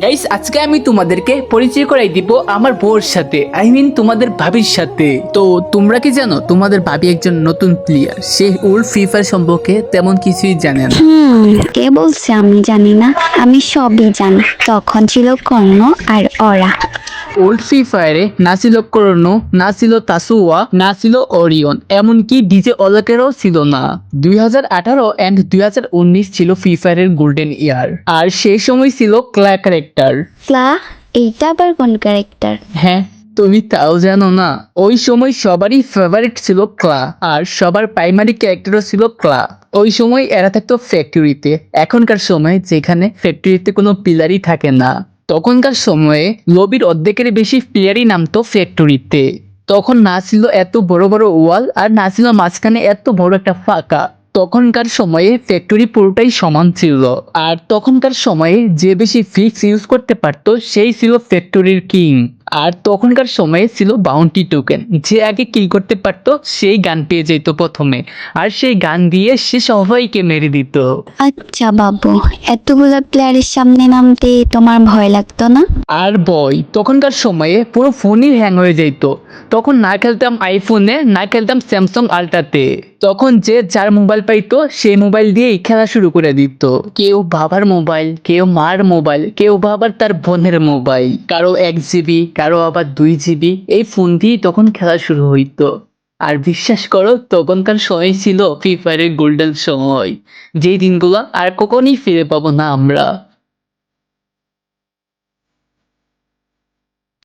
Guys, আজকে আমি তোমাদেরকে পরিচয় করাই দিব আমার বউর সাথে, তোমাদের ভাবির সাথে। তো তোমরা কি জানো তোমাদের ভাবি একজন নতুন প্লেয়ার, সে ওল্ড ফ্রি ফায়ার সম্পর্কে তেমন কিছুই জানে না। কে বলছে আমি জানি না? আমি সবই জানি। তখন ছিল কর্ণ আর ওরা। ওল্ড ফ্রি ফায়ারে না ছিল করোনো, না ছিল তাসুয়া, না ছিল ওরিয়ন, এমনকি ডিজে অলোকেরও ছিল না। 2018 এন্ড 2019 ছিল ফ্রি ফায়ারের গোল্ডেন ইয়ার, আর সেই সময় ছিল ক্লা ক্যারেক্টার। ফ্লা, এইটা আবার কোন ক্যারেক্টার? হ্যাঁ, তুমি তাও জানো না? ওই সময় সবারই ফেভারিট ছিল ক্লা, আর সবার প্রাইমারি ক্যারেক্টারও ছিল ক্লা। ওই সময় এরা থাকতো ফ্যাক্টরিতে। এখনকার সময় যেখানে ফ্যাক্টরিতে কোনো পিলারই থাকে না, তখনকার সময়ে লবির অর্ধেকের বেশি প্লেয়ারই নামতো ফ্যাক্টরিতে। তখন না ছিল এত বড় বড় ওয়াল, আর না ছিল মাঝখানে এত বড় একটা ফাঁকা। তখনকার সময়ে ফ্যাক্টরি পুরোটাই সমান ছিল, আর তখনকার সময়ে যে বেশি ফিক্স ইউজ করতে পারতো সেই ছিল ফ্যাক্টরির কিং। আর তখনকার সময়ে ছিল বাউন্টি টোকেন, যে আগে কিল করতে পারতো সেই গান পেয়ে যেত প্রথমে, আর সেই গান দিয়ে সে সবাইকে মেরে দিত। আচ্ছা বাবু, এতগুলো প্লেয়ারের সামনে নামতে তোমার ভয় লাগতো না? আর বই, তখনকার সময়ে পুরো ফোনই হ্যাং হয়ে যেত। তখন না খেলতাম আইফোনে, না খেলতাম স্যামসাং আল্ট্রাতে। তখন যে যার মোবাইল পাইতো সেই মোবাইল দিয়েই খেলা শুরু করে দিত। কেউ বাবার মোবাইল, কেউ মার মোবাইল, কেউ আবার তার বোনের মোবাইল, কারো 1 GB, কারো আবার 2 GB। এই ফোন দিয়েই তখন খেলা শুরু হইতো। আর বিশ্বাস করো, তখনকার সময় ছিল ফ্রি ফায়ারের গোল্ডেন সময়, যেই দিনগুলো আর কখনই ফিরে পাবো না আমরা।